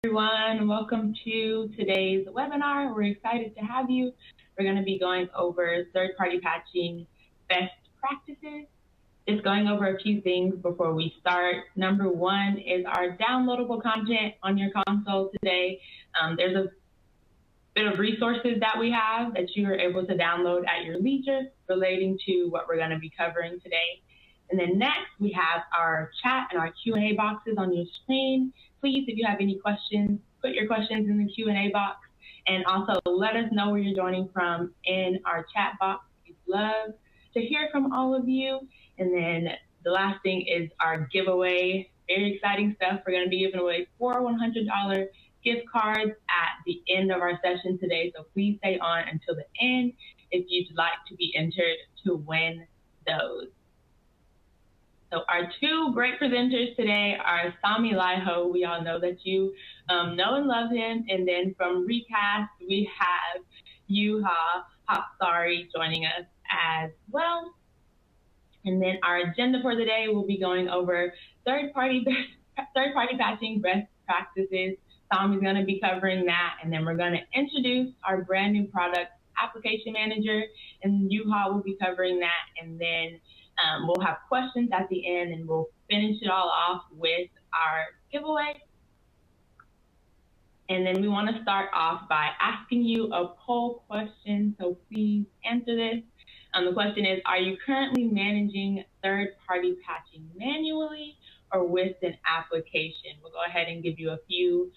Everyone. Welcome to today's webinar. We're excited to have you. We're going to be going over third-party patching best practices. Just going over a few things before we start. Number one is our downloadable content on your console today. There's a bit of resources that we have that you are able to download at your leisure relating to what we're going to be covering today. And then next, we have our chat and our Q&A boxes on your screen. Please, if you have any questions, put your questions in the Q&A box. And also let us know where you're joining from in our chat box. We'd love to hear from all of you. And then the last thing is our giveaway. Very exciting stuff. We're going to be giving away 4 $100 gift cards at the end of our session today. So please stay on until the end if you'd like to be entered to win those. So our two great presenters today are Sami Laiho. We all know that you know and love him. And then from Recast, we have Juha Hapsari joining us as well. And then our agenda for the day will be going over third-party patching best practices. Sami's going to be covering that. And then we're going to introduce our brand new product, Application Manager. And Juha will be covering that. And then we'll have questions at the end, and we'll finish it all off with our giveaway. And then we want to start off by asking you a poll question, so please answer this. The question is, are you currently managing third-party patching manually or with an application? We'll go ahead and give you a few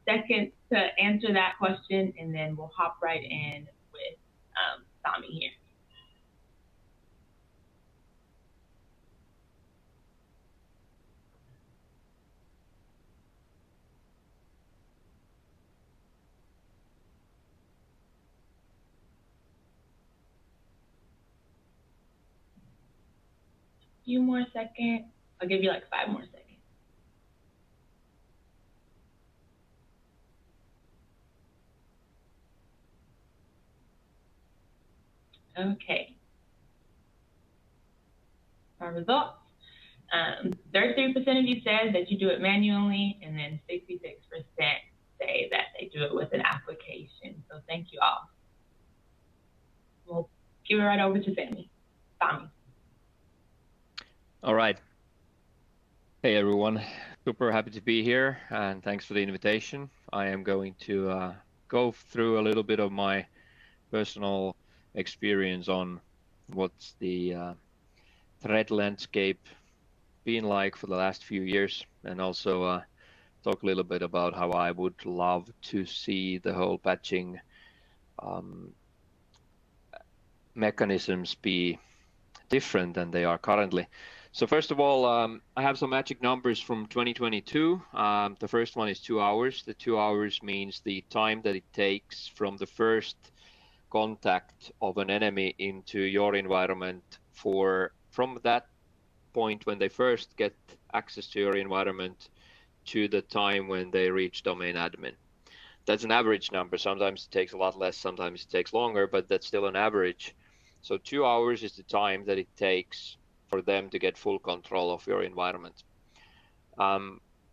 seconds to answer that question, and then we'll hop right in with Sami here. Few more seconds. I'll give you like 5 more seconds. Okay. Our results. 33% of you said that you do it manually, and then 66% say that they do it with an application. So thank you all. We'll give it right over to Sami. All right. Hey, everyone. Super happy to be here, and thanks for the invitation. I am going to go through a little bit of my personal experience on what's the threat landscape been like for the last few years, and also talk a little bit about how I would love to see the whole patching mechanisms be different than they are currently. So first of all, I have some magic numbers from 2022. The first one is 2 hours. The 2 hours means the time that it takes from the first contact of an enemy into your environment from that point when they first get access to your environment to the time when they reach domain admin. That's an average number. Sometimes it takes a lot less, sometimes it takes longer, but that's still an average. So 2 hours is the time that it takes for them to get full control of your environment.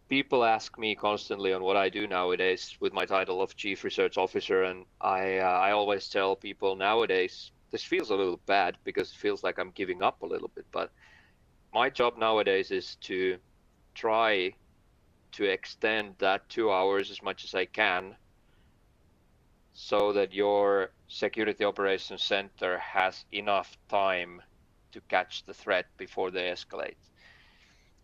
People ask me constantly on what I do nowadays with my title of Chief Research Officer, and I always tell people nowadays, this feels a little bad because it feels like I'm giving up a little bit, but my job nowadays is to try to extend that 2 hours as much as I can so that your Security Operations Center has enough time to catch the threat before they escalate.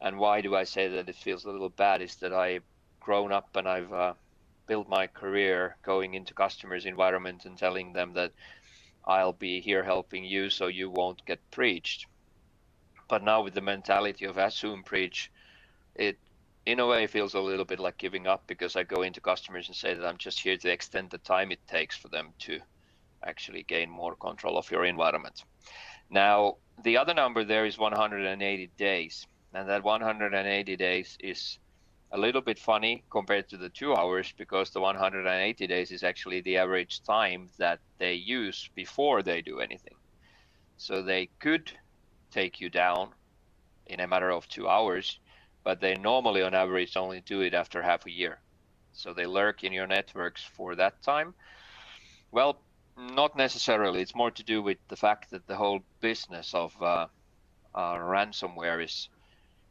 And why do I say that it feels a little bad is that I've grown up and I've built my career going into customers' environments and telling them that I'll be here helping you so you won't get breached. But now with the mentality of assume breach, it in a way feels a little bit like giving up, because I go into customers and say that I'm just here to extend the time it takes for them to actually gain more control of your environment. Now, the other number there is 180 days, and that 180 days is a little bit funny compared to the 2 hours, because the 180 days is actually the average time that they use before they do anything. So they could take you down in a matter of 2 hours, but they normally on average only do it after half a year. So they lurk in your networks for that time. Well, not necessarily. It's more to do with the fact that the whole business of ransomware is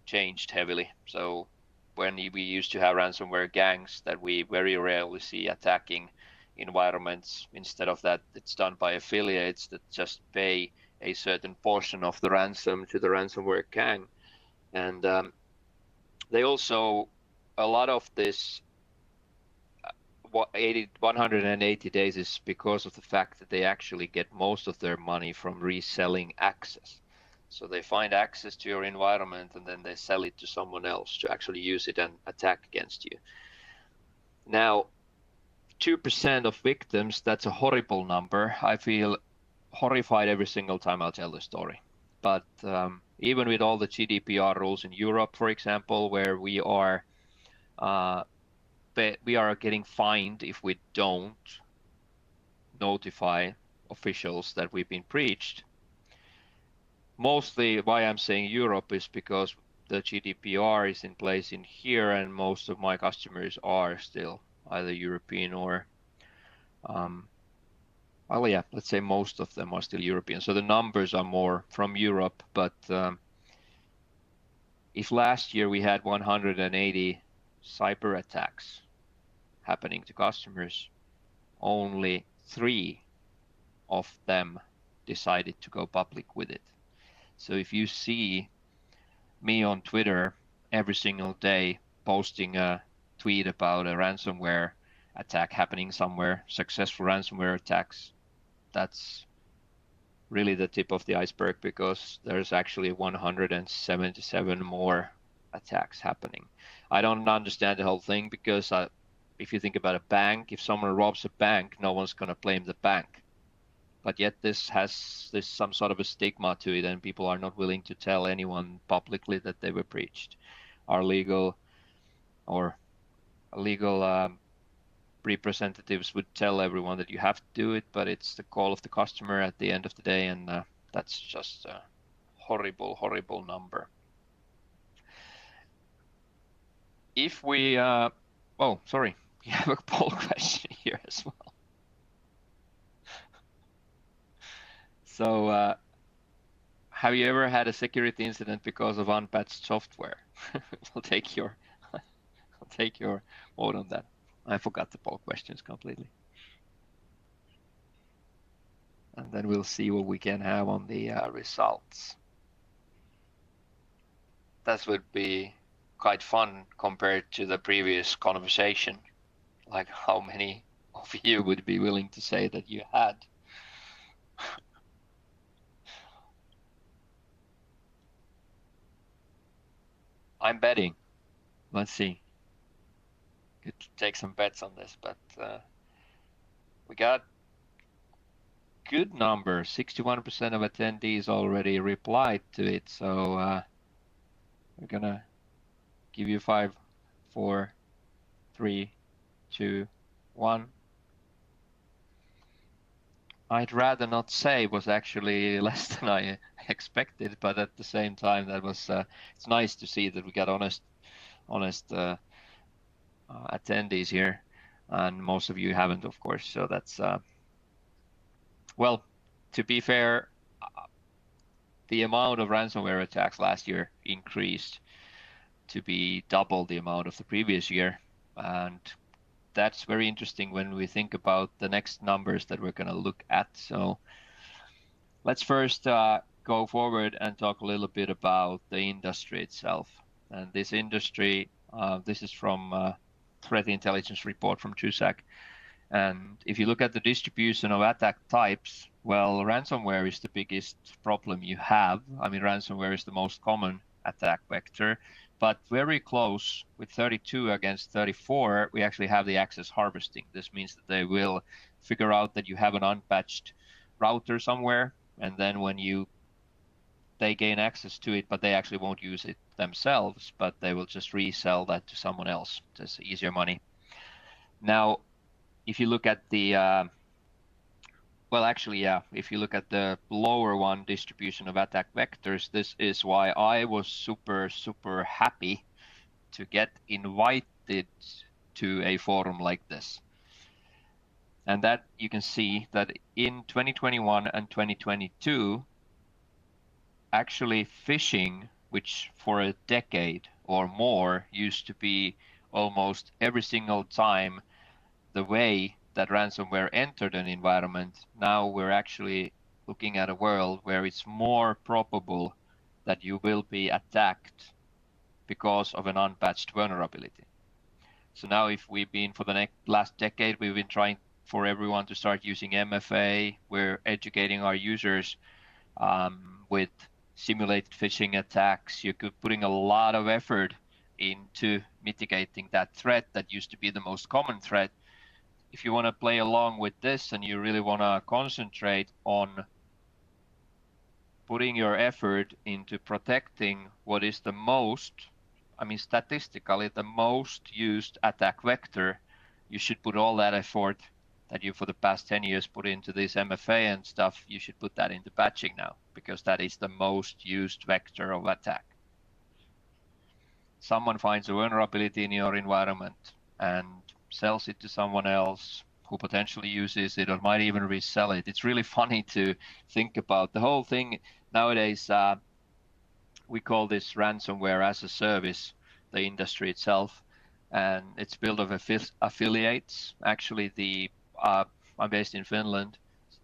changed heavily. So when we used to have ransomware gangs that we very rarely see attacking environments, instead of that, it's done by affiliates that just pay a certain portion of the ransom to the ransomware gang. And they also, a lot of this 180 days is because of the fact that they actually get most of their money from reselling access. So they find access to your environment and then they sell it to someone else to actually use it and attack against you. Now, 2% of victims, that's a horrible number. I feel horrified every single time I'll tell the story. But even with all the GDPR rules in Europe, for example, where we are getting fined if we don't notify officials that we've been breached. Mostly why I'm saying Europe is because the GDPR is in place in here, and most of my customers are still either European or, well, yeah, let's say most of them are still European. So the numbers are more from Europe, but if last year we had 180 cyber attacks happening to customers, only 3 of them decided to go public with it. So if you see me on Twitter every single day posting a tweet about a ransomware attack happening somewhere, successful ransomware attacks, that's really the tip of the iceberg, because there's actually 177 more attacks happening. I don't understand the whole thing, because if you think about a bank, if someone robs a bank, no one's going to blame the bank. But yet this has some sort of a stigma to it, and people are not willing to tell anyone publicly that they were breached. Our legal representatives would tell everyone that you have to do it, but it's the call of the customer at the end of the day, and that's just a horrible, horrible number. If we, oh, sorry, we have a poll question here as well. So, have you ever had a security incident because of unpatched software? I'll take your vote on that. I forgot the poll questions completely. And then we'll see what we can have on the results. That would be quite fun compared to the previous conversation. Like, how many of you would be willing to say that you had? I'm betting. Let's see. Could take some bets on this, but we got good number. 61% of attendees already replied to it, so we're gonna give you 5, 4, 3, 2, 1. I'd rather not say was actually less than I expected, but at the same time, that was it's nice to see that we got honest attendees here, and most of you haven't, of course. So that's well, to be fair, the amount of ransomware attacks last year increased to be double the amount of the previous year, and that's very interesting when we think about the next numbers that we're going to look at. So let's first go forward and talk a little bit about the industry itself. And this industry, this is from Threat Intelligence Report from TUSAC. And if you look at the distribution of attack types, well, ransomware is the biggest problem you have. I mean, ransomware is the most common attack vector, but very close with 32 against 34, we actually have the access harvesting. This means that they will figure out that you have an unpatched router somewhere, and then when they gain access to it, but they actually won't use it themselves, but they will just resell that to someone else. Just easier money. Now, if you look at the if you look at the lower one, distribution of attack vectors, this is why I was super happy to get invited to a forum like this. And that you can see that in 2021 and 2022, actually phishing, which for a decade or more used to be almost every single time the way that ransomware entered an environment, now we're actually looking at a world where it's more probable that you will be attacked because of an unpatched vulnerability. So now if we've been for the last decade, we've been trying for everyone to start using MFA. We're educating our users with simulated phishing attacks. You're putting a lot of effort into mitigating that threat that used to be the most common threat. If you want to play along with this and you really want to concentrate on putting your effort into protecting what is the most, statistically, the most used attack vector, you should put all that effort that you for the past 10 years put into this MFA and stuff, you should put that into patching now, because that is the most used vector of attack. Someone finds a vulnerability in your environment and sells it to someone else who potentially uses it or might even resell it. It's really funny to think about the whole thing nowadays. We call this ransomware as a service, the industry itself, and it's built of affiliates. Actually, I'm based in Finland.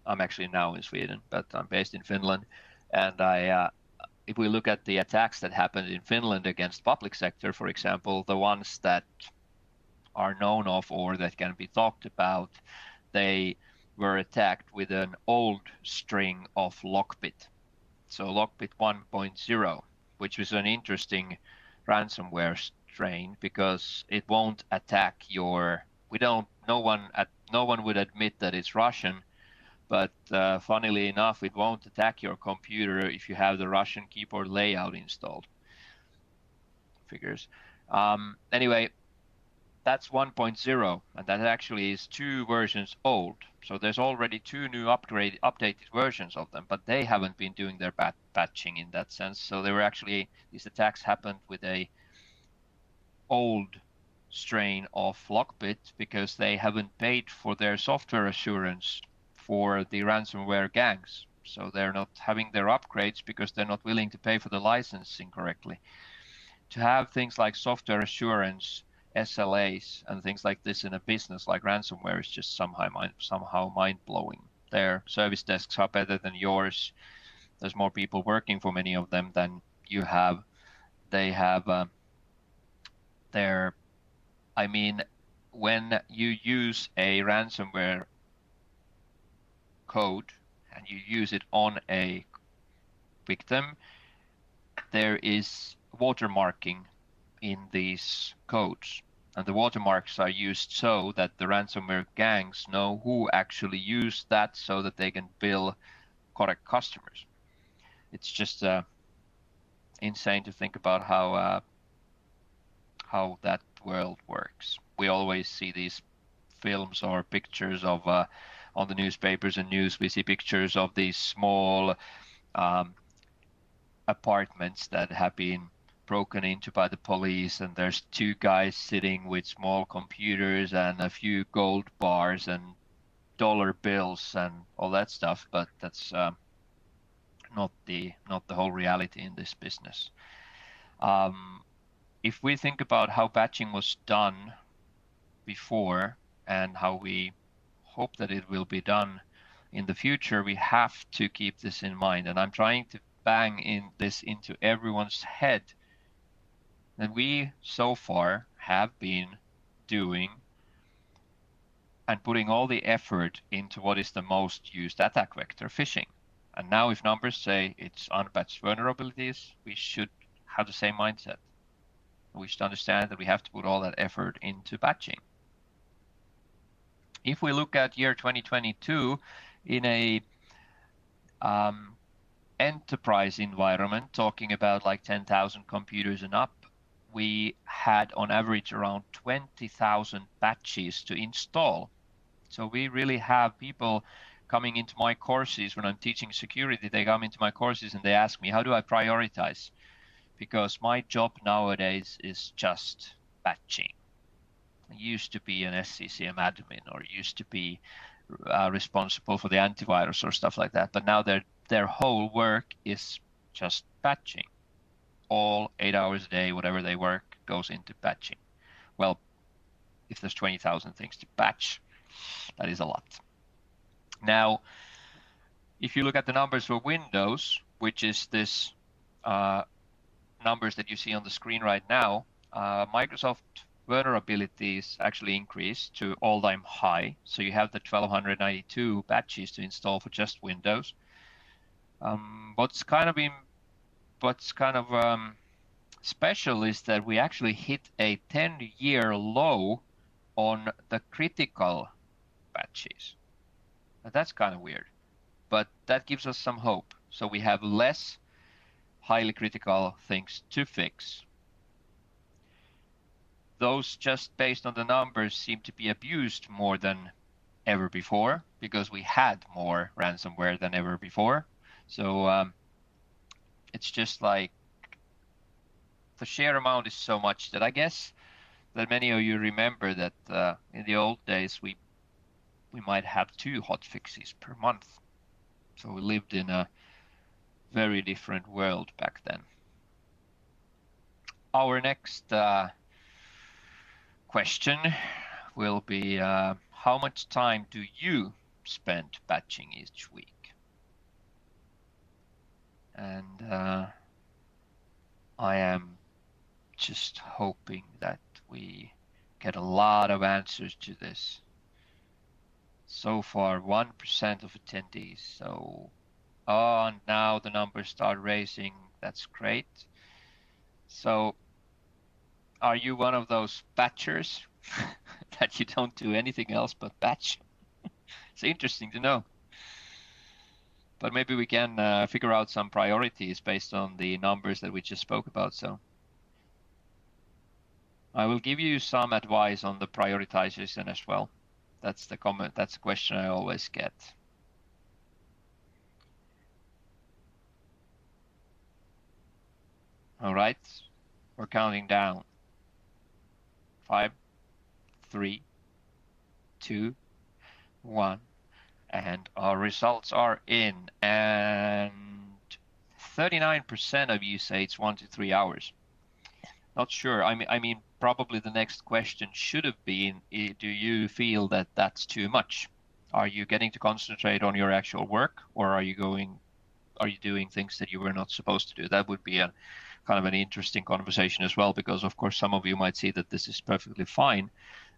I'm actually now in Sweden, but I'm based in Finland. And if we look at the attacks that happened in Finland against public sector, for example, the ones that are known of or that can be talked about, they were attacked with an old string of Lockbit. So Lockbit 1.0, which was an interesting ransomware strain because it won't attack your, no one would admit that it's Russian, but funnily enough, it won't attack your computer if you have the Russian keyboard layout installed. Figures. Anyway, that's 1.0, and that actually is 2 versions old. So there's already 2 new updated versions of them, but they haven't been doing their patching in that sense. So they were actually, these attacks happened with a old strain of Lockbit because they haven't paid for their software assurance for the ransomware gangs. So they're not having their upgrades because they're not willing to pay for the licensing correctly. To have things like software assurance, SLAs, and things like this in a business like ransomware is just somehow mind-blowing. Their service desks are better than yours. There's more people working for many of them than you have. They have when you use a ransomware code and you use it on a victim, there is watermarking in these codes. And the watermarks are used so that the ransomware gangs know who actually used that so that they can bill correct customers. It's just insane to think about how that world works. We always see these films or pictures of on the newspapers and news, we see pictures of these small apartments that have been broken into by the police, and there's 2 guys sitting with small computers and a few gold bars and dollar bills and all that stuff, but that's not the whole reality in this business. If we think about how patching was done before and how we hope that it will be done in the future, we have to keep this in mind. And I'm trying to bang this into everyone's head that we so far have been doing and putting all the effort into what is the most used attack vector, phishing. And now if numbers say it's unpatched vulnerabilities, we should have the same mindset. We should understand that we have to put all that effort into patching. If we look at year 2022 in a enterprise environment, talking about like 10,000 computers and up, we had on average around 20,000 patches to install. So we really have people coming into my courses when I'm teaching security. They come into my courses and they ask me, how do I prioritize? Because my job nowadays is just patching. used to be an SCCM admin or used to be responsible for the antivirus or stuff like that, but now their whole work is just patching. All 8 hours a day, whatever they work, goes into patching. Well, if there's 20,000 things to patch, that is a lot. Now, if you look at the numbers for Windows, which is this numbers that you see on the screen right now, Microsoft vulnerabilities actually increased to all-time high. So you have the 1292 patches to install for just Windows. What's kind of special is that we actually hit a 10-year low on the critical patches. Now that's kind of weird, but that gives us some hope. So we have less highly critical things to fix. Those, just based on the numbers, seem to be abused more than ever before because we had more ransomware than ever before. So it's just like the sheer amount is so much that I guess that many of you remember that in the old days we might have 2 hotfixes per month. So we lived in a very different world back then. Our next question will be how much time do you spend patching each week? And I am just hoping that we get a lot of answers to this. So far, 1% of attendees. So, and now the numbers start raising. That's great. So, are you one of those patchers that you don't do anything else but patch? It's interesting to know. But maybe we can figure out some priorities based on the numbers that we just spoke about. So I will give you some advice on the prioritization as well. That's the comment. That's the question I always get. All right, we're counting down. 5, 3, 2, 1, and our results are in. And 39% of you say it's 1 to 3 hours. Not sure. I mean, probably the next question should have been, do you feel that that's too much? Are you getting to concentrate on your actual work, or are you doing things that you were not supposed to do? That would be a kind of an interesting conversation as well, because of course some of you might see that this is perfectly fine,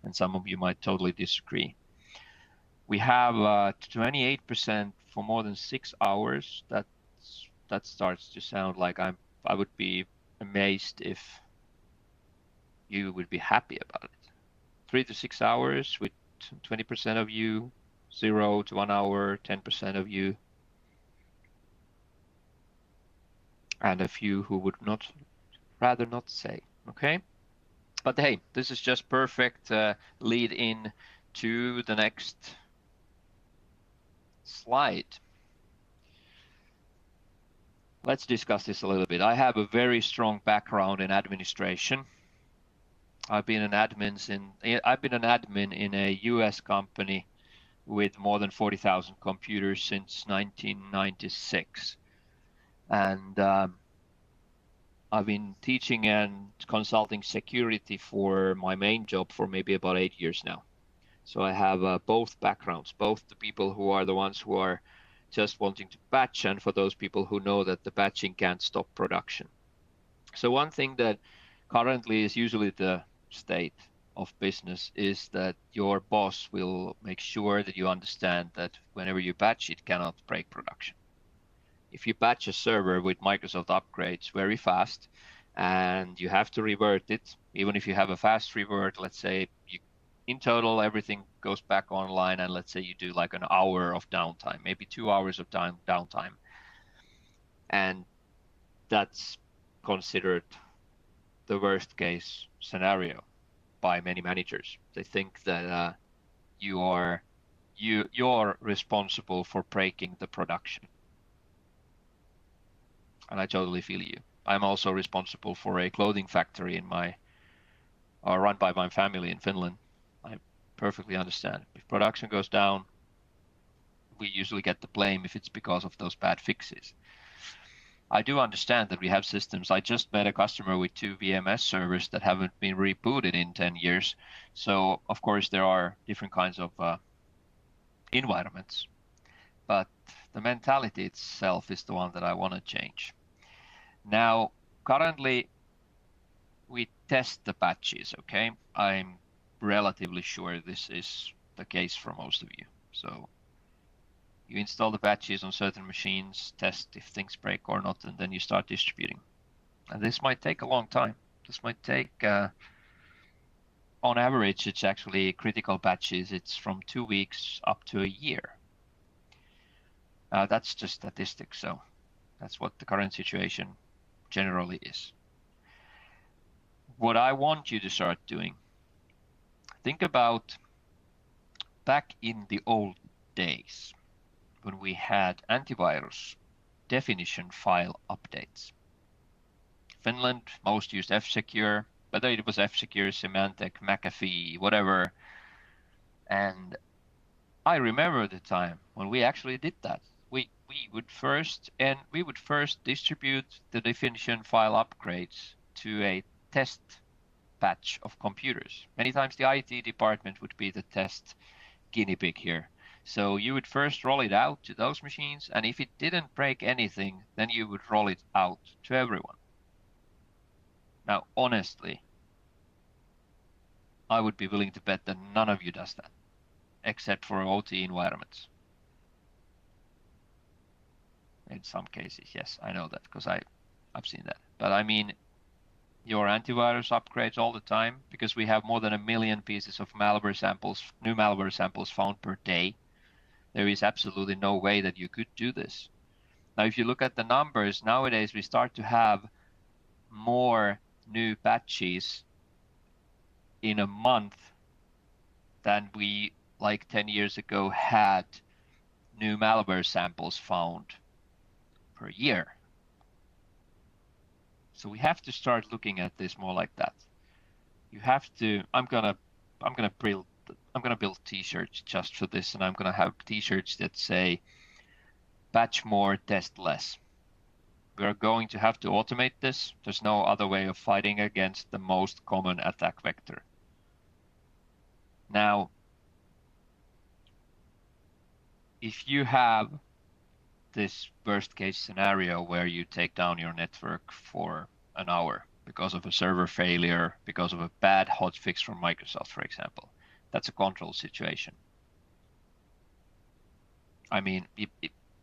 and some of you might totally disagree. We have 28% for more than 6 hours. That starts to sound like I would be amazed if you would be happy about it. 3 to 6 hours with 20% of you, 0 to 1 hour, 10% of you, and a few who would rather not say. Okay, but hey, this is just perfect lead in to the next slide. Let's discuss this a little bit. I have a very strong background in administration. I've been an admin in a US company with more than 40,000 computers since 1996. And I've been teaching and consulting security for my main job for maybe about 8 years now. So I have both backgrounds, both the people who are the ones who are just wanting to patch, and for those people who know that the patching can't stop production. So one thing that currently is usually the state of business is that your boss will make sure that you understand that whenever you patch, it cannot break production. If you patch a server with Microsoft upgrades very fast and you have to revert it, even if you have a fast revert, let's say in total everything goes back online, and let's say you do like an hour of downtime, maybe 2 hours of downtime, and that's considered the worst case scenario by many managers. They think that you're responsible for breaking the production. And I totally feel you. I'm also responsible for a clothing factory run by my family in Finland. Perfectly understand. If production goes down, we usually get the blame if it's because of those bad fixes. I do understand that we have systems. I just met a customer with 2 VMS servers that haven't been rebooted in 10 years. So, of course, there are different kinds of environments. But the mentality itself is the one that I want to change. Now, currently, we test the patches, okay? I'm relatively sure this is the case for most of you. So you install the patches on certain machines, test if things break or not, and then you start distributing. And this might take a long time. This might take, on average, it's actually critical patches. It's from 2 weeks up to a year. That's just statistics, so that's what the current situation generally is. What I want you to start doing, think about back in the old days when we had antivirus definition file updates. Finland, most used F-Secure, whether it was F-Secure, Symantec, McAfee, whatever. And I remember the time when we actually did that. We would first distribute the definition file upgrades to a test batch of computers. Many times the IT department would be the test guinea pig here. So you would first roll it out to those machines, and if it didn't break anything, then you would roll it out to everyone. Now, honestly, I would be willing to bet that none of you does that, except for OT environments. In some cases, yes, I know that because I've seen that. But I mean, your antivirus upgrades all the time because we have more than 1 million pieces of malware samples, new malware samples found per day. There is absolutely no way that you could do this. Now, if you look at the numbers, nowadays we start to have more new patches in a month than we, like 10 years ago, had new malware samples found per year. So we have to start looking at this more like that. You have to. I'm gonna build T-shirts just for this, and I'm gonna have T-shirts that say "Patch more, test less." We are going to have to automate this. There's no other way of fighting against the most common attack vector. Now, if you have this worst case scenario where you take down your network for an hour because of a server failure, because of a bad hotfix from Microsoft, for example, that's a control situation. I mean,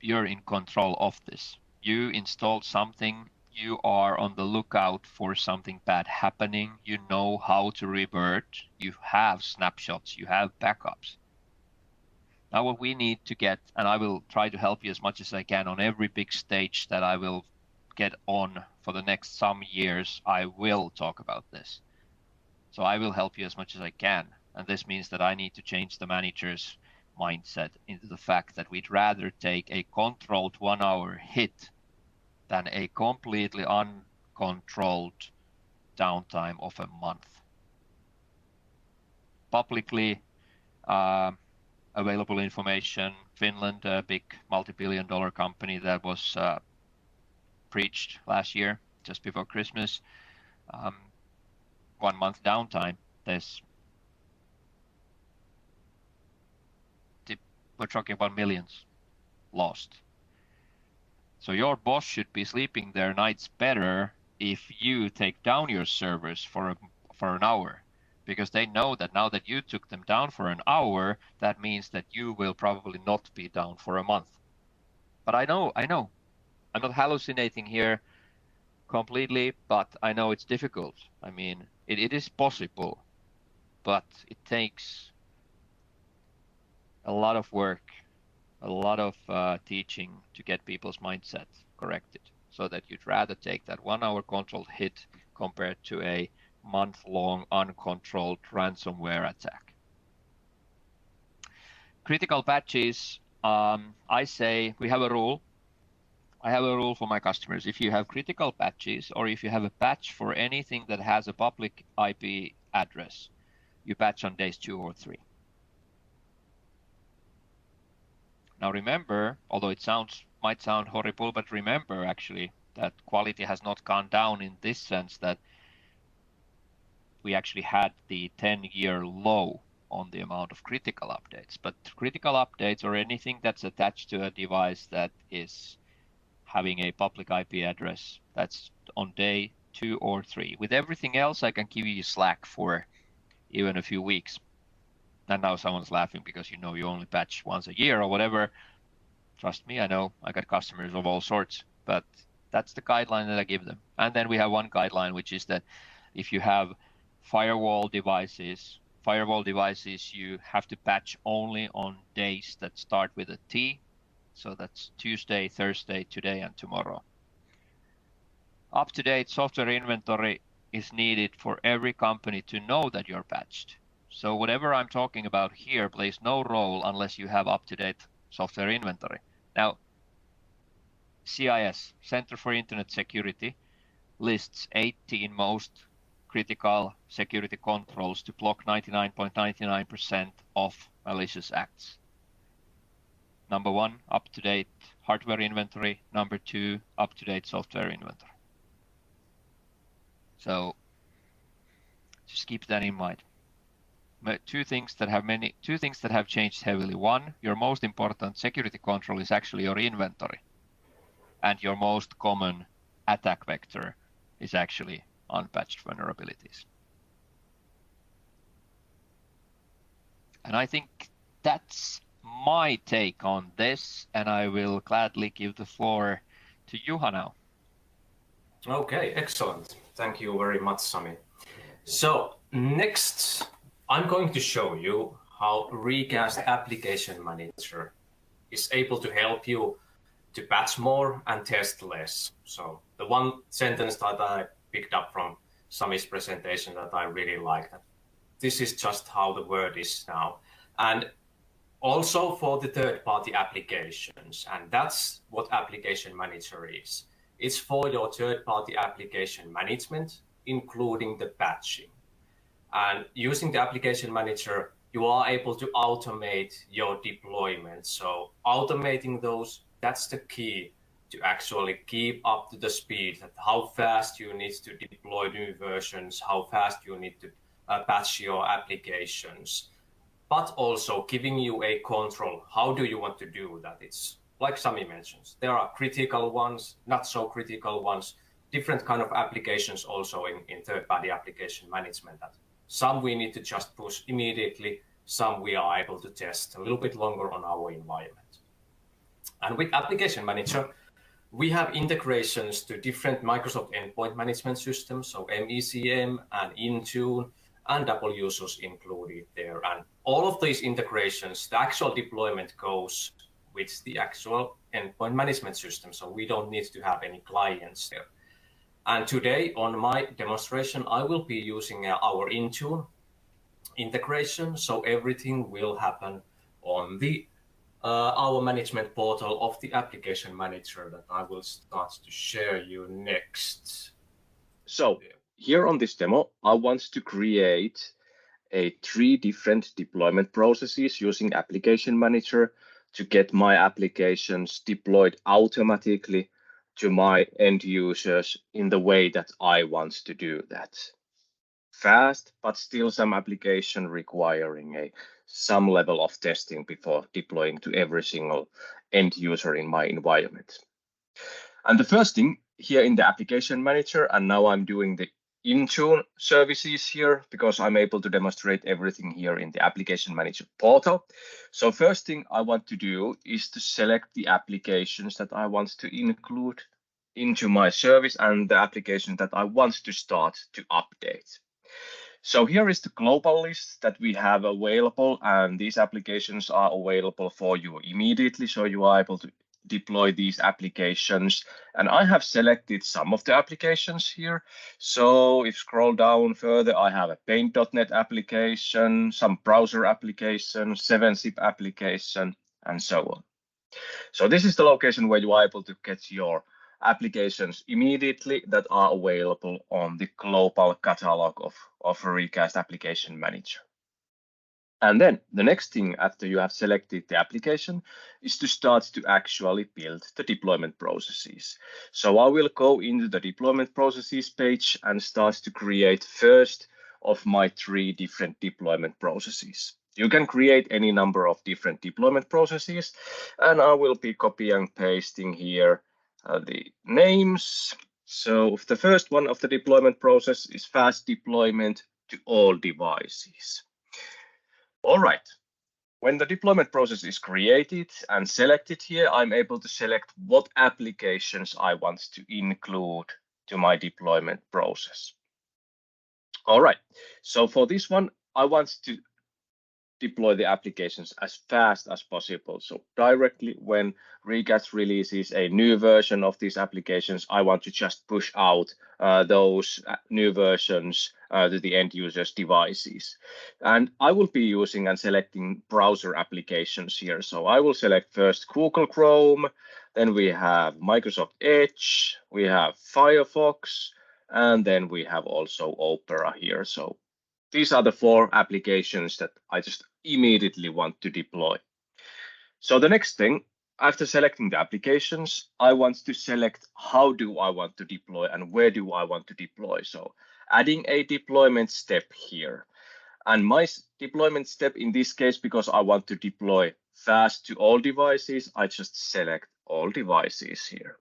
you're in control of this. You installed something, you are on the lookout for something bad happening, you know how to revert, you have snapshots, you have backups. Now what we need to get, and I will try to help you as much as I can on every big stage that I will get on for the next some years, I will talk about this. So I will help you as much as I can. And this means that I need to change the manager's mindset into the fact that we'd rather take a controlled 1 hour hit than a completely uncontrolled downtime of a month. Publicly available information, Finland, a big multi-billion-dollar company that was preached last year, just before Christmas, 1 month downtime. We're talking about millions lost. So your boss should be sleeping their nights better if you take down your servers for an hour, because they know that now that you took them down for an hour, that means that you will probably not be down for a month. But I know, I'm not hallucinating here completely, but I know it's difficult. I mean, it is possible, but it takes a lot of work, a lot of teaching to get people's mindset corrected, so that you'd rather take that 1 hour controlled hit compared to a month-long uncontrolled ransomware attack. Critical patches, I say we have a rule. I have a rule for my customers. If you have critical patches, or if you have a patch for anything that has a public IP address, you patch on days 2 or 3. Now remember, although it might sound horrible, but remember actually that quality has not gone down in this sense that we actually had the 10-year low on the amount of critical updates. But critical updates or anything that's attached to a device that is having a public IP address, that's on day 2 or 3. With everything else, I can give you slack for even a few weeks. And now someone's laughing because you only patch once a year or whatever. Trust me, I know I got customers of all sorts, but that's the guideline that I give them. And then we have one guideline, which is that if you have firewall devices, you have to patch only on days that start with a T. So that's Tuesday, Thursday, today, and tomorrow. Up-to-date software inventory is needed for every company to know that you're patched. So whatever I'm talking about here plays no role unless you have up-to-date software inventory. Now, CIS, Center for Internet Security, lists 18 most critical security controls to block 99.99% of malicious acts. Number 1, up-to-date hardware inventory. Number 2, up-to-date software inventory. So just keep that in mind. Two things that have changed heavily. One, your most important security control is actually your inventory, and your most common attack vector is actually unpatched vulnerabilities. And I think that's my take on this, and I will gladly give the floor to Juha now. Okay, excellent. Thank you very much, Sami. So next, I'm going to show you how Recast Application Manager is able to help you to patch more and test less. So the one sentence that I picked up from Sami's presentation that I really liked, that this is just how the world is now. And also for the third-party applications, and that's what Application Manager is. It's for your third-party application management, including the patching. And using the Application Manager, you are able to automate your deployment. So automating those, that's the key to actually keep up to the speed, that how fast you need to deploy new versions, how fast you need to patch your applications, but also giving you a control. How do you want to do that? It's like Sami mentions, there are critical ones, not so critical ones, different kind of applications also in third-party application management. That some we need to just push immediately, some we are able to test a little bit longer on our environment. And with Application Manager, we have integrations to different Microsoft endpoint management systems, so MECM and Intune, and WSUS included there. And all of these integrations, the actual deployment goes with the actual endpoint management system, so we don't need to have any clients there. And today on my demonstration, I will be using our Intune integration, so everything will happen on the our management portal of the Application Manager that I will start to share you next. So here on this demo, I want to create 3 different deployment processes using Application Manager to get my applications deployed automatically to my end users in the way that I want to do that. Fast, but still some application requiring some level of testing before deploying to every single end user in my environment. And the first thing here in the Application Manager, and now I'm doing the Intune services here because I'm able to demonstrate everything here in the Application Manager portal. So first thing I want to do is to select the applications that I want to include into my service and the application that I want to start to update. So here is the global list that we have available, and these applications are available for you immediately, so you are able to deploy these applications. And I have selected some of the applications here. So if scroll down further, I have a paint.net application, some browser application, 7-zip application, and so on. So this is the location where you are able to get your applications immediately that are available on the global catalog of Recast Application Manager. And then the next thing after you have selected the application is to start to actually build the deployment processes. So I will go into the deployment processes page and start to create first of my 3 different deployment processes. You can create any number of different deployment processes, and I will be copy and pasting here the names. So the first one of the deployment process is fast deployment to all devices. All right. When the deployment process is created and selected here, I'm able to select what applications I want to include to my deployment process. All right. So for this one, I want to deploy the applications as fast as possible. So directly when Recast releases a new version of these applications, I want to just push out those new versions to the end user's devices. And I will be using and selecting browser applications here. So I will select first Google Chrome, then we have Microsoft Edge, we have Firefox, and then we have also Opera here. So these are the 4 applications that I just immediately want to deploy. So the next thing, after selecting the applications, I want to select how do I want to deploy and where do I want to deploy. So adding a deployment step here. And my deployment step in this case, because I want to deploy fast to all devices, I just select all devices here.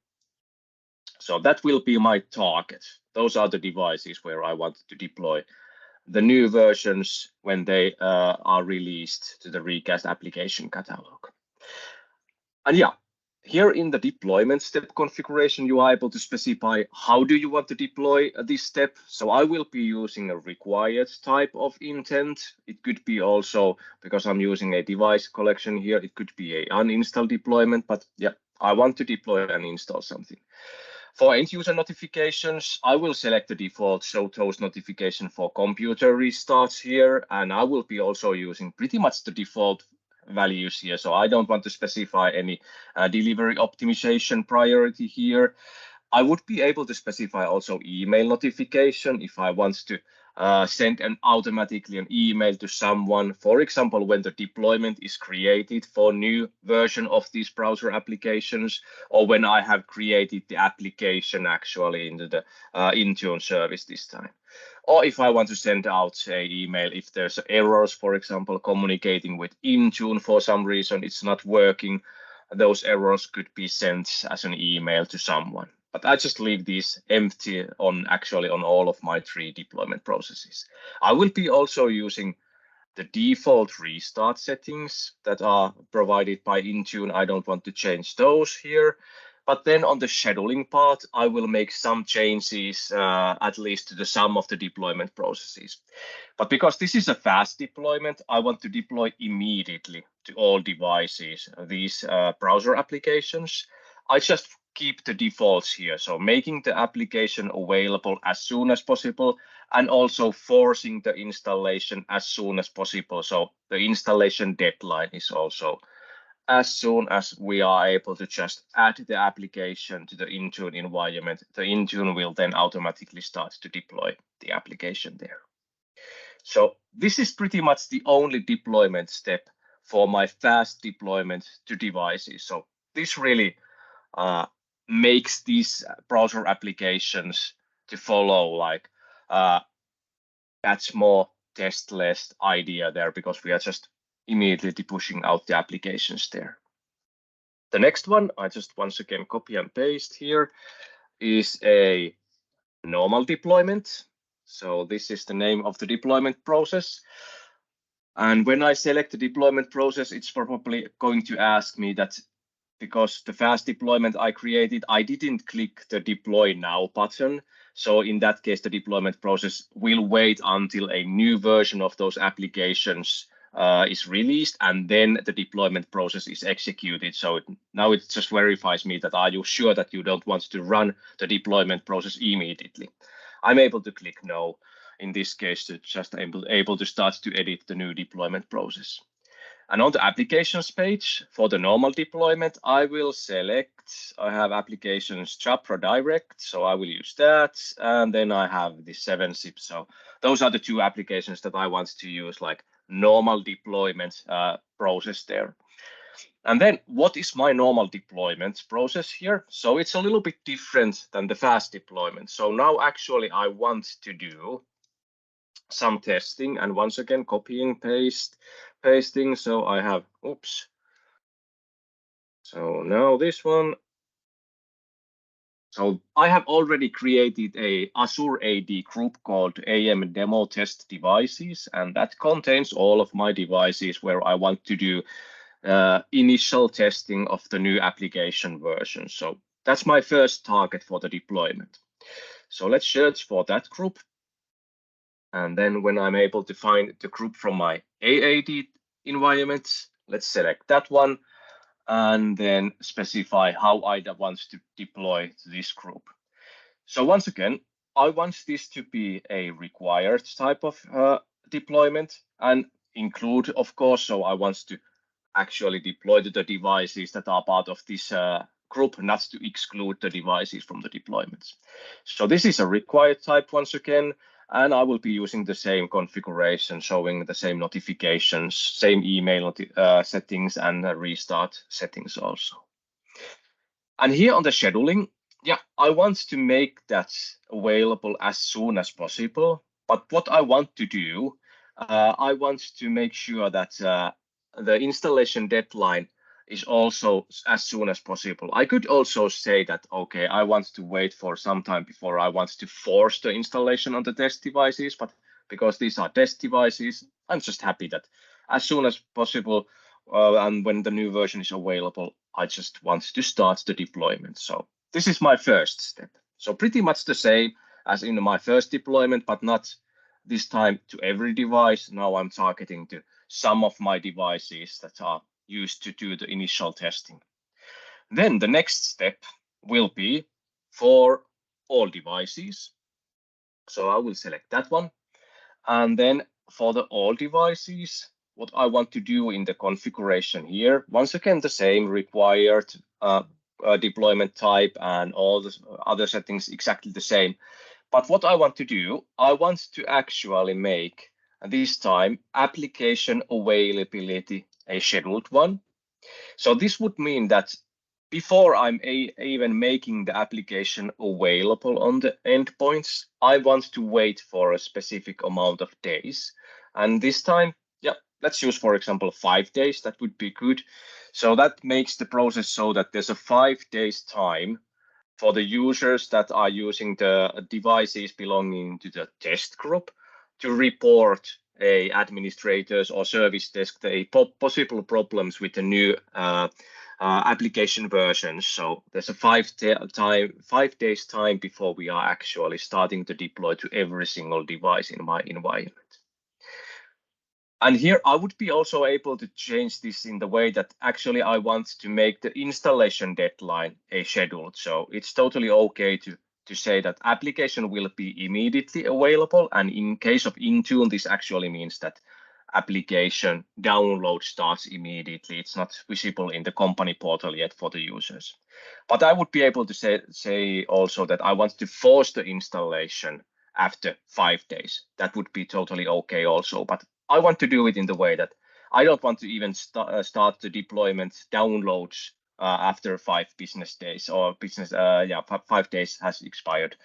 So that will be my target. Those are the devices where I want to deploy the new versions when they are released to the Recast application catalog. And yeah, here in the deployment step configuration, you are able to specify how do you want to deploy this step. So I will be using a required type of intent. It could be also, because I'm using a device collection here, it could be a uninstall deployment, but yeah, I want to deploy and install something. For end user notifications, I will select the default show those notification for computer restarts here, and I will be also using pretty much the default values here. So I don't want to specify any delivery optimization priority here. I would be able to specify also email notification if I want to send automatically an email to someone, for example, when the deployment is created for new version of these browser applications, or when I have created the application actually into the Intune service this time. Or if I want to send out an email, if there's errors, for example, communicating with Intune for some reason, it's not working, those errors could be sent as an email to someone. But I just leave these empty on all of my 3 deployment processes. I will be also using the default restart settings that are provided by Intune. I don't want to change those here. But then on the scheduling part, I will make some changes, at least to the sum of the deployment processes. But because this is a fast deployment, I want to deploy immediately to all devices, these browser applications. I just keep the defaults here. So making the application available as soon as possible and also forcing the installation as soon as possible. So the installation deadline is also as soon as we are able to just add the application to the Intune environment, the Intune will then automatically start to deploy the application there. So this is pretty much the only deployment step for my fast deployment to devices. So this really makes these browser applications to follow like that's more testless idea there, because we are just immediately pushing out the applications there. The next one, I just once again copy and paste here, is a normal deployment. So this is the name of the deployment process. And when I select the deployment process, it's probably going to ask me that because the fast deployment I created, I didn't click the deploy now button. So in that case, the deployment process will wait until a new version of those applications is released, and then the deployment process is executed. So now it just verifies me that are you sure that you don't want to run the deployment process immediately. I'm able to click no in this case to just able to start to edit the new deployment process. And on the applications page for the normal deployment, I will select, I have applications Jabra Direct, so I will use that. And then I have the 7-zip. So those are the 2 applications that I want to use like normal deployment process there. And then what is my normal deployment process here? So it's a little bit different than the fast deployment. So now actually I want to do some testing, and once again copying pasting. So I have, oops. So now this one. So I have already created a Azure AD group called AM Demo Test Devices, and that contains all of my devices where I want to do initial testing of the new application version. So that's my first target for the deployment. So let's search for that group. And then when I'm able to find the group from my AAD environment, let's select that one and then specify how I want to deploy this group. So once again, I want this to be a required type of deployment and include, of course, so I want to actually deploy to the devices that are part of this group, not to exclude the devices from the deployments. So this is a required type once again, and I will be using the same configuration, showing the same notifications, same email settings and restart settings also. And here on the scheduling, yeah, I want to make that available as soon as possible. But what I want to do, I want to make sure that the installation deadline is also as soon as possible. I could also say that, okay, I want to wait for some time before I want to force the installation on the test devices, but because these are test devices, I'm just happy that as soon as possible, and when the new version is available, I just want to start the deployment. So this is my first step. So pretty much the same as in my first deployment, but not this time to every device. Now I'm targeting to some of my devices that are used to do the initial testing. Then the next step will be for all devices. So I will select that one. And then for the all devices, what I want to do in the configuration here, once again, the same required deployment type and all the other settings exactly the same. But what I want to do, I want to actually make this time application availability a scheduled one. So this would mean that before I'm even making the application available on the endpoints, I want to wait for a specific amount of days. And this time, yeah, let's use, for example, 5 days. That would be good. So that makes the process so that there's a 5 days time for the users that are using the devices belonging to the test group to report administrators or service desk the possible problems with the new application versions. So there's a 5 days time before we are actually starting to deploy to every single device in my environment. And here I would be also able to change this in the way that actually I want to make the installation deadline a schedule. So it's totally okay to say that application will be immediately available. And in case of Intune, this actually means that application download starts immediately. It's not visible in the company portal yet for the users. But I would be able to say also that I want to force the installation after 5 days. That would be totally okay also. But I want to do it in the way that I don't want to even start the deployment downloads after 5 business days or 5 days has expired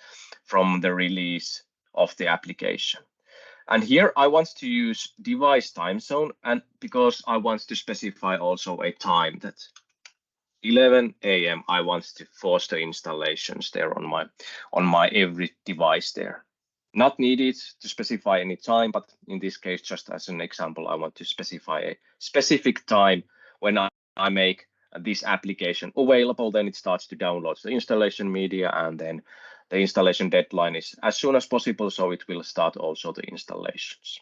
from the release of the application. And here I want to use device time zone, and because I want to specify also a time that 11 a.m. I want to force the installations there on my every device there. Not needed to specify any time, but in this case, just as an example, I want to specify a specific time when I make this application available, then it starts to download the installation media, and then the installation deadline is as soon as possible, so it will start also the installations.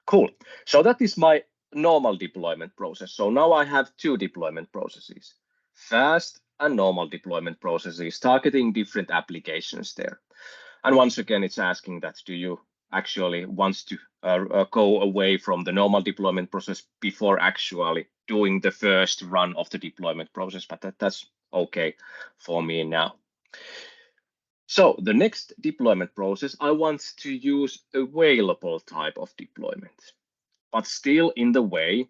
Cool. So that is my normal deployment process. So now I have 2 deployment processes, fast and normal deployment processes, targeting different applications there. And once again, it's asking that do you actually want to go away from the normal deployment process before actually doing the first run of the deployment process, but that's okay for me now. So the next deployment process, I want to use available type of deployment, but still in the way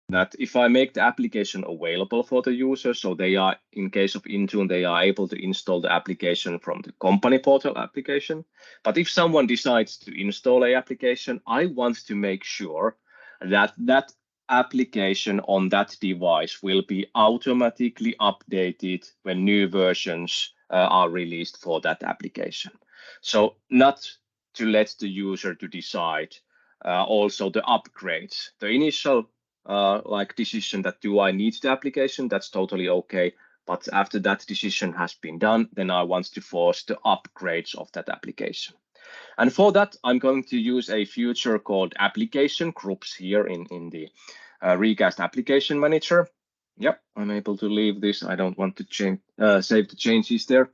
that if I make the application available for the user, so they are, in case of Intune, they are able to install the application from the company portal application. But if someone decides to install an application, I want to make sure that that application on that device will be automatically updated when new versions are released for that application. So not to let the user to decide also the upgrades. The initial like decision that do I need the application, that's totally okay. But after that decision has been done, then I want to force the upgrades of that application. And for that, I'm going to use a feature called application groups here in the Recast Application Manager. Yep, I'm able to leave this. I don't want to change, save the changes there.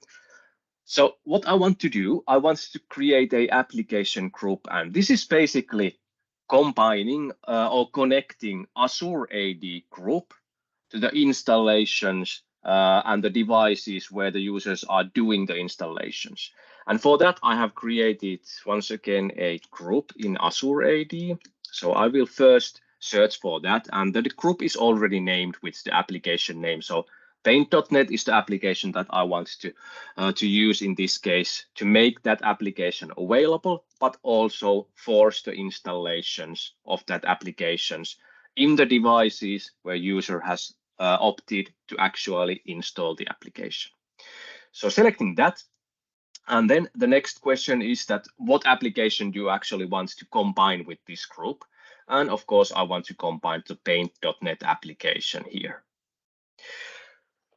So what I want to do, I want to create a application group, and this is basically combining or connecting Azure AD group to the installations and the devices where the users are doing the installations. And for that, I have created once again a group in Azure AD. So I will first search for that, and the group is already named with the application name. So Paint.net is the application that I want to use in this case to make that application available, but also force the installations of that applications in the devices where user has opted to actually install the application. So selecting that, and then the next question is that what application do you actually want to combine with this group? And of course, I want to combine the Paint.net application here.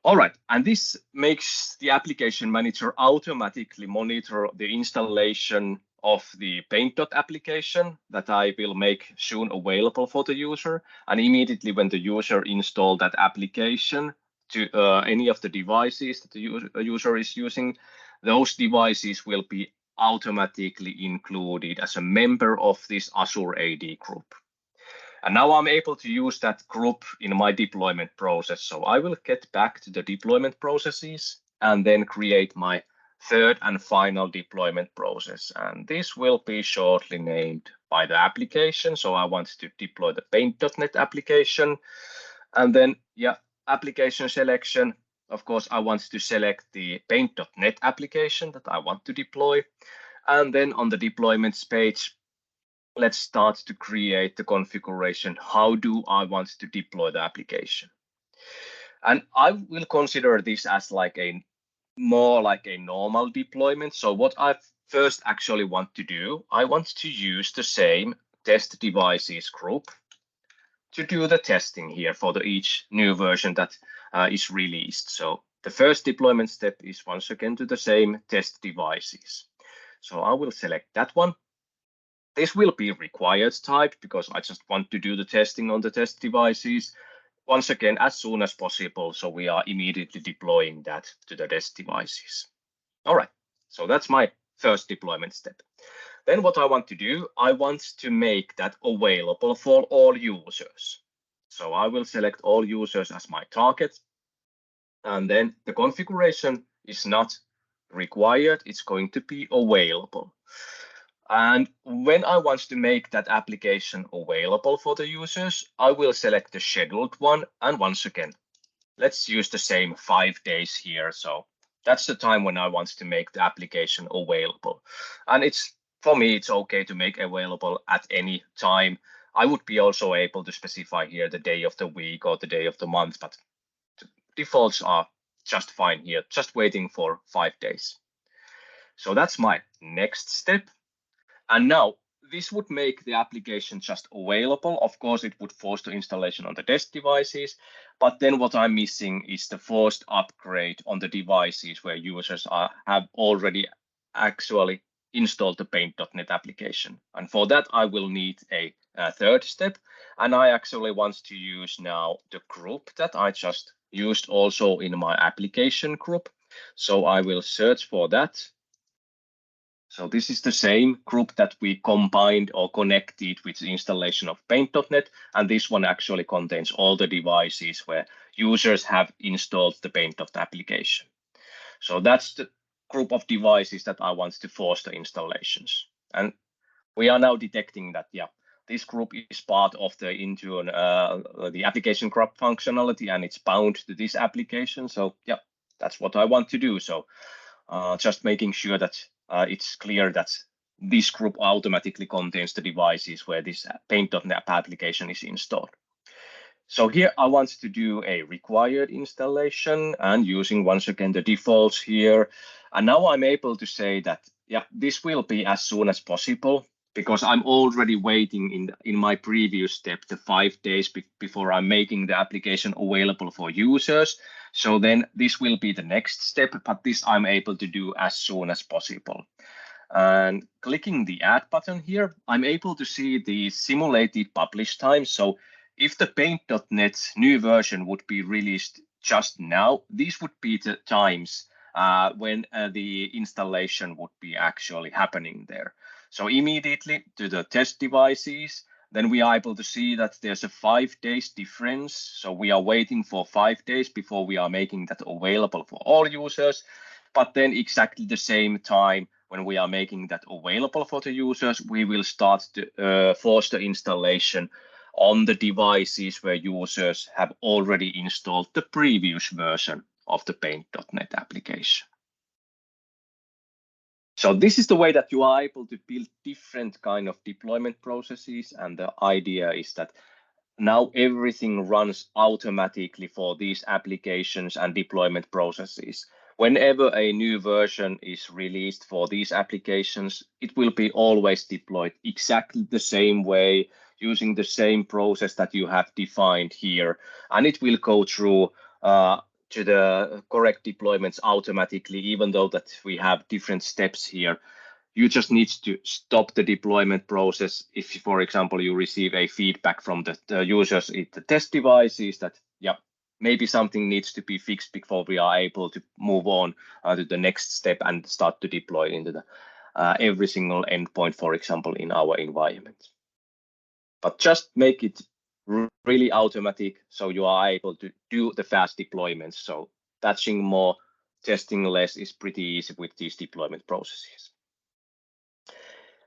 All right, and this makes the application manager automatically monitor the installation of the Paint.net application that I will make soon available for the user. And immediately when the user install that application to any of the devices that the user is using, those devices will be automatically included as a member of this Azure AD group. And now I'm able to use that group in my deployment process. So I will get back to the deployment processes and then create my third and final deployment process. And this will be shortly named by the application. So I want to deploy the Paint.net application. And then, yeah, application selection. Of course, I want to select the Paint.net application that I want to deploy. And then on the deployments page, let's start to create the configuration. How do I want to deploy the application? And I will consider this as like a more like a normal deployment. So what I first actually want to do, I want to use the same test devices group to do the testing here for each new version that is released. So the first deployment step is once again to the same test devices. So I will select that one. This will be required type because I just want to do the testing on the test devices once again as soon as possible. So we are immediately deploying that to the test devices. All right, so that's my first deployment step. Then what I want to do, I want to make that available for all users. So I will select all users as my target. And then the configuration is not required. It's going to be available. And when I want to make that application available for the users, I will select the scheduled one. And once again, let's use the same 5 days here. So that's the time when I want to make the application available. And for me, it's okay to make available at any time. I would be also able to specify here the day of the week or the day of the month, but the defaults are just fine here, just waiting for 5 days. So that's my next step. And now this would make the application just available. Of course, it would force the installation on the test devices, but then what I'm missing is the forced upgrade on the devices where users have already actually installed the Paint.net application. And for that, I will need a third step. And I actually want to use now the group that I just used also in my application group. So I will search for that. So this is the same group that we combined or connected with the installation of Paint.net. And this one actually contains all the devices where users have installed the Paint.net application. So that's the group of devices that I want to force the installations. And we are now detecting that, yeah, this group is part of the Intune, the application graph functionality, and it's bound to this application. So yeah, that's what I want to do. So just making sure that it's clear that this group automatically contains the devices where this paint.net application is installed. So here I want to do a required installation and using once again the defaults here. And now I'm able to say that, yeah, this will be as soon as possible because I'm already waiting in my previous step, the 5 days before I'm making the application available for users. So then this will be the next step, but this I'm able to do as soon as possible. And clicking the add button here, I'm able to see the simulated publish time. So if the paint.net new version would be released just now, these would be the times when the installation would be actually happening there. So immediately to the test devices, then we are able to see that there's a 5 days difference. So we are waiting for 5 days before we are making that available for all users. But then exactly the same time when we are making that available for the users, we will start to force the installation on the devices where users have already installed the previous version of the paint.net application. So this is the way that you are able to build different kind of deployment processes. And the idea is that now everything runs automatically for these applications and deployment processes. Whenever a new version is released for these applications, it will be always deployed exactly the same way, using the same process that you have defined here. And it will go through to the correct deployments automatically, even though that we have different steps here. You just need to stop the deployment process if, for example, you receive a feedback from the users in the test devices that, yeah, maybe something needs to be fixed before we are able to move on to the next step and start to deploy into the every single endpoint, for example, in our environment. But just make it really automatic so you are able to do the fast deployments. So patching more, testing less is pretty easy with these deployment processes.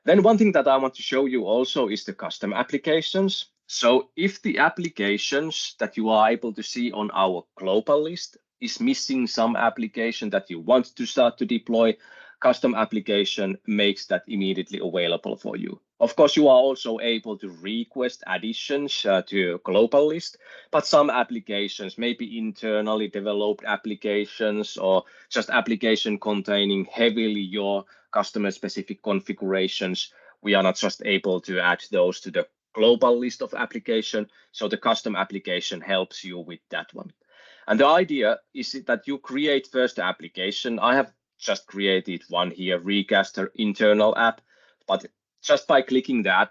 Then one thing that I want to show you also is the custom applications. So if the applications that you are able to see on our global list is missing some application that you want to start to deploy, custom application makes that immediately available for you. Of course, you are also able to request additions to a global list, but some applications, maybe internally developed applications or just application containing heavily your customer specific configurations, we are not just able to add those to the global list of application. So the custom application helps you with that one. And the idea is that you create first the application. I have just created one here, Recaster internal app, but just by clicking the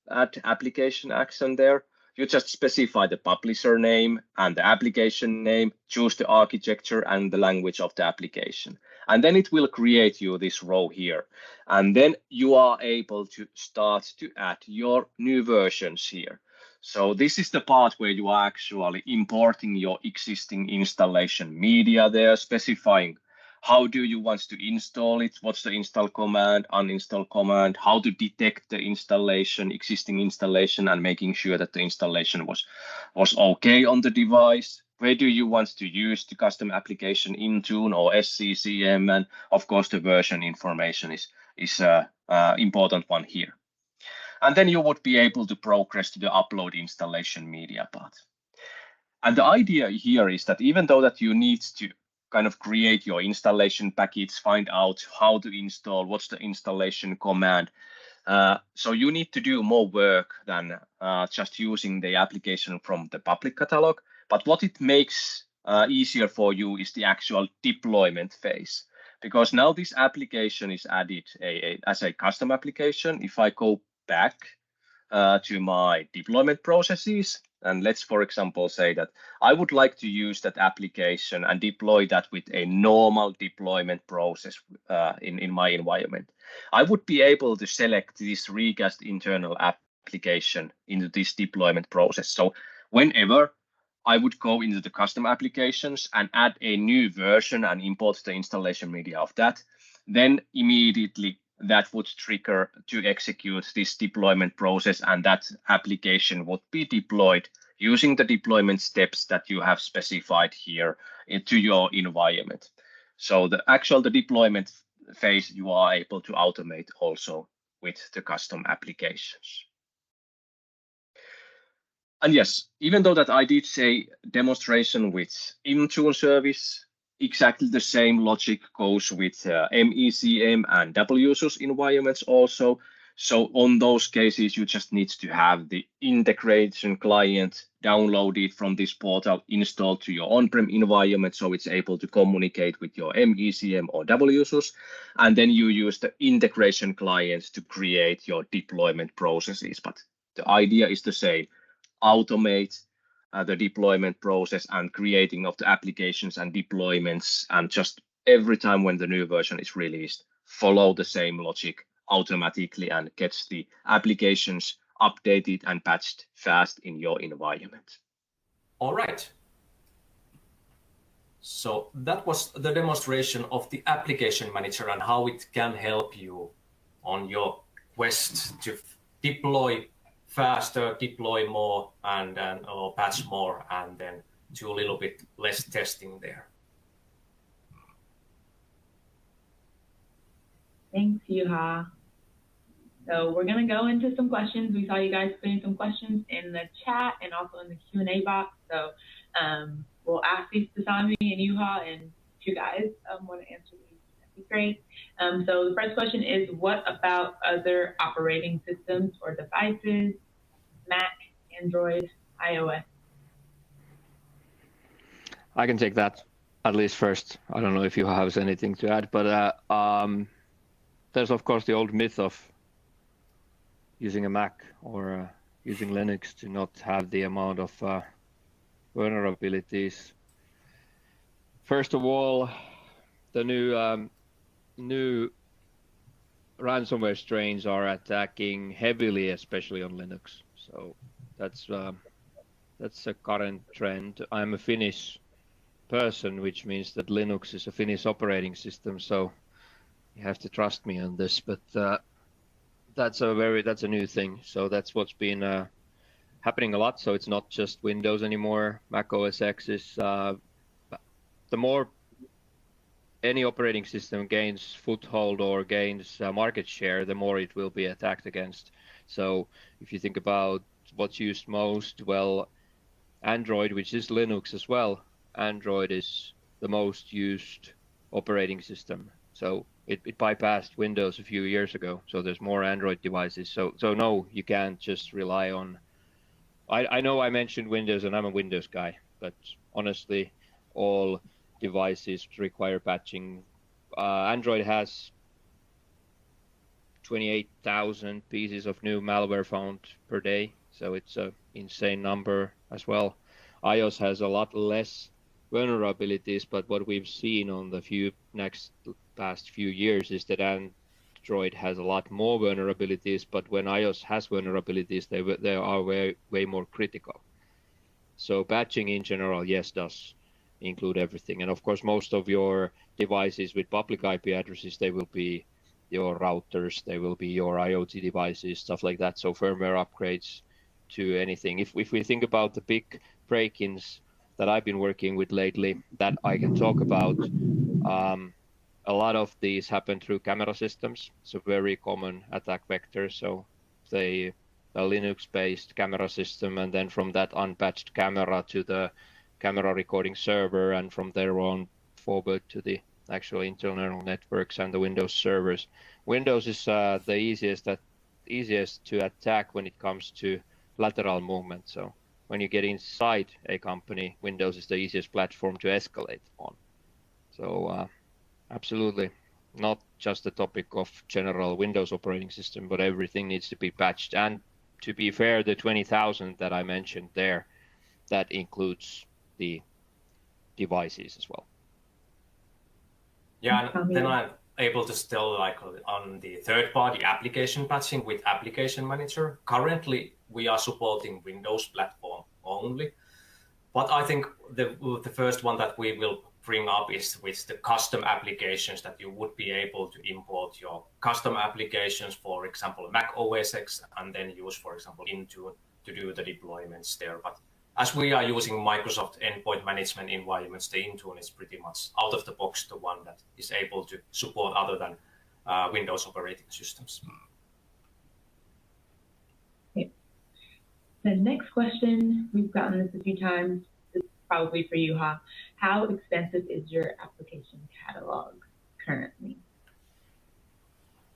add application action there, you just specify the publisher name and the application name, choose the architecture and the language of the application. And then it will create you this row here. And then you are able to start to add your new versions here. So this is the part where you are actually importing your existing installation media there, specifying how do you want to install it, what's the install command, uninstall command, how to detect the installation, existing installation, and making sure that the installation was okay on the device. Where do you want to use the custom application Intune or SCCM? And of course, the version information is important one here. And then you would be able to progress to the upload installation media part. And the idea here is that even though that you need to kind of create your installation package, find out how to install, what's the installation command. So you need to do more work than just using the application from the public catalog. But what it makes easier for you is the actual deployment phase. Because now this application is added as a custom application. If I go back to my deployment processes, and let's, for example, say that I would like to use that application and deploy that with a normal deployment process in my environment. I would be able to select this Recast internal application into this deployment process. So whenever I would go into the custom applications and add a new version and import the installation media of that, then immediately that would trigger to execute this deployment process, and that application would be deployed using the deployment steps that you have specified here into your environment. So the deployment phase you are able to automate also with the custom applications. And yes, even though that I did say demonstration with Intune service, exactly the same logic goes with MECM and WSUS environments also. So on those cases, you just need to have the integration client downloaded from this portal installed to your on-prem environment, so it's able to communicate with your MECM or WSUS. And then you use the integration clients to create your deployment processes. But the idea is the same. Automate the deployment process and creating of the applications and deployments, and just every time when the new version is released, follow the same logic automatically and gets the applications updated and patched fast in your environment. All right. So that was the demonstration of the application manager and how it can help you on your quest to deploy faster, deploy more, and or patch more, and then do a little bit less testing there. Thanks, Juha. So we're going to go into some questions. We saw you guys putting some questions in the chat and also in the Q&A box. So we'll ask these to Sami and Juha, and if you guys want to answer these, that'd be great. So the first question is, what about other operating systems or devices, Mac, Android, iOS? I can take that at least first. I don't know if you have anything to add, but there's of course the old myth of using a Mac or using Linux to not have the amount of vulnerabilities. First of all, the new ransomware strains are attacking heavily, especially on Linux. So that's a current trend. I'm a Finnish person, which means that Linux is a Finnish operating system. So you have to trust me on this, but that's a new thing. So that's what's been happening a lot. So it's not just Windows anymore. Mac OS X is the more any operating system gains foothold or gains market share, the more it will be attacked against. So if you think about what's used most, well, Android, which is Linux as well, Android is the most used operating system. So it bypassed Windows a few years ago. So there's more Android devices. So no, you can't just rely on. I know I mentioned Windows and I'm a Windows guy, but honestly, all devices require patching. Android has 28,000 pieces of new malware found per day, so it's an insane number as well. iOS has a lot less vulnerabilities, but what we've seen on the past few years is that Android has a lot more vulnerabilities, but when iOS has vulnerabilities, they are way more critical. So patching in general, yes, does include everything. And of course, most of your devices with public IP addresses, they will be your routers, they will be your IoT devices, stuff like that. So firmware upgrades to anything. If we think about the big break-ins that I've been working with lately that I can talk about, a lot of these happen through camera systems. So very common attack vector. So a Linux-based camera system, and then from that unpatched camera to the camera recording server, and from there on forward to the actual internal networks and the Windows servers. Windows is the easiest to attack when it comes to lateral movement. So when you get inside a company, Windows is the easiest platform to escalate on. So absolutely not just the topic of general Windows operating system, but everything needs to be patched. And to be fair, the 20,000 that I mentioned there, that includes the devices as well. Yeah, and then I'm able to still, like on the third-party application patching with Application Manager. Currently, we are supporting Windows platform only, but I think the first one that we will bring up is with the custom applications, that you would be able to import your custom applications, for example, Mac OS X, and then use, for example, Intune to do the deployments there. But as we are using Microsoft endpoint management environments, the Intune is pretty much out of the box, the one that is able to support other than Windows operating systems. Okay. The next question, we've gotten this a few times, this is probably for you, Ha. How extensive is your application catalog currently?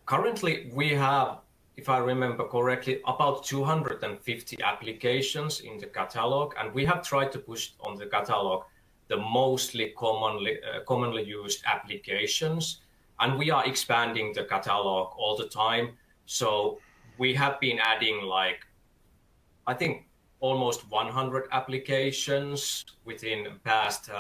Currently, we have, if I remember correctly, about 250 applications in the catalog, and we have tried to push on the catalog the mostly commonly used applications, and we are expanding the catalog all the time. So we have been adding, like, I think almost 100 applications within past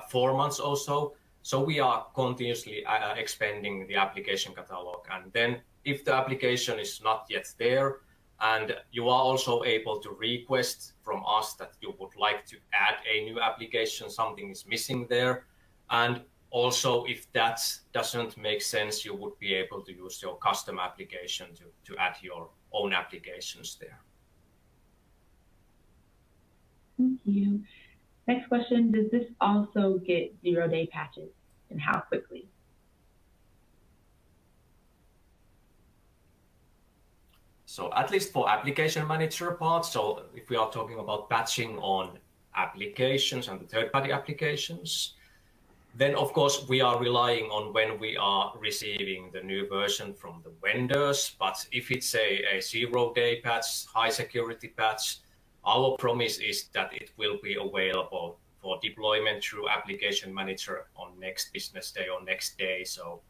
4 months or so. So we are continuously expanding the application catalog. And then if the application is not yet there, and you are also able to request from us that you would like to add a new application, something is missing there. And also, if that doesn't make sense, you would be able to use your custom application to add your own applications there. Thank you. Next question, does this also get 0-day patches, and how quickly? So at least for application manager part, so if we are talking about patching on applications and the third-party applications, then of course we are relying on when we are receiving the new version from the vendors. But if it's a 0-day patch, high security patch, our promise is that it will be available for deployment through application manager on next business day or next day. So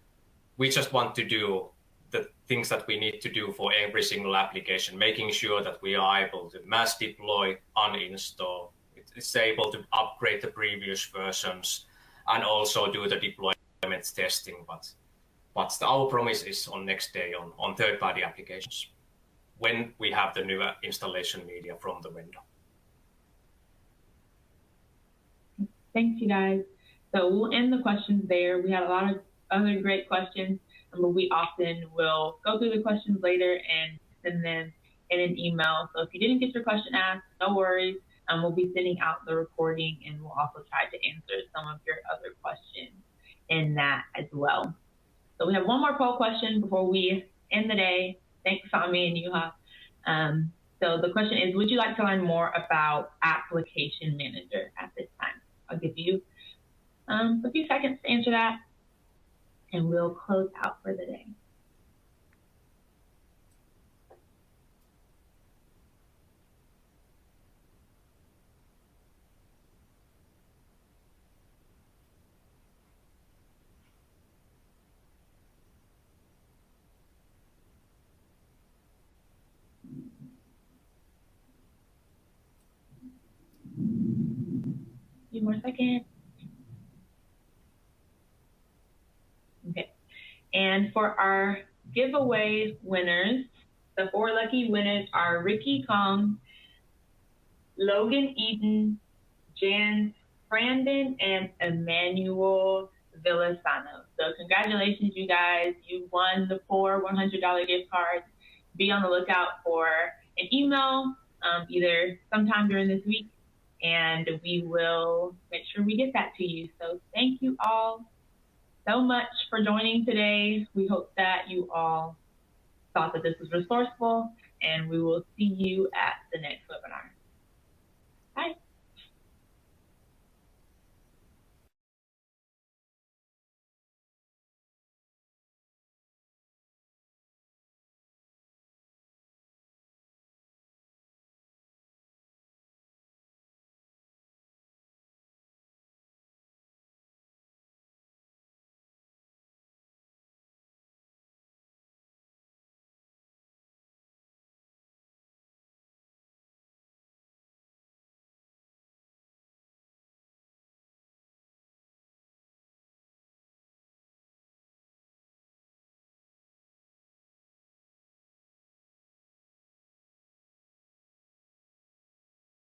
we just want to do the things that we need to do for every single application, making sure that we are able to mass deploy, uninstall, it's able to upgrade the previous versions, and also do the deployment testing. But our promise is on next day on third-party applications, when we have the new installation media from the vendor. Thanks, you guys. So we'll end the questions there. We had a lot of other great questions, but we often will go through the questions later and send them in an email. So if you didn't get your question asked, no worries. We'll be sending out the recording, and we'll also try to answer some of your other questions in that as well. So we have one more poll question before we end the day. Thanks, Sami and Juha. So the question is, would you like to learn more about Application Manager at this time? I'll give you a few seconds to answer that, and we'll close out for the day. Few more seconds. Okay. And for our giveaway winners, the 4 lucky winners are Ricky Kong, Logan Eden, Jan Brandon, and Emmanuel Villasano. So congratulations, you guys. You won the 4 $100 gift cards. Be on the lookout for an email either sometime during this week, and we will make sure we get that to you. So thank you all so much for joining today. We hope that you all thought that this was resourceful, and we will see you at the next webinar.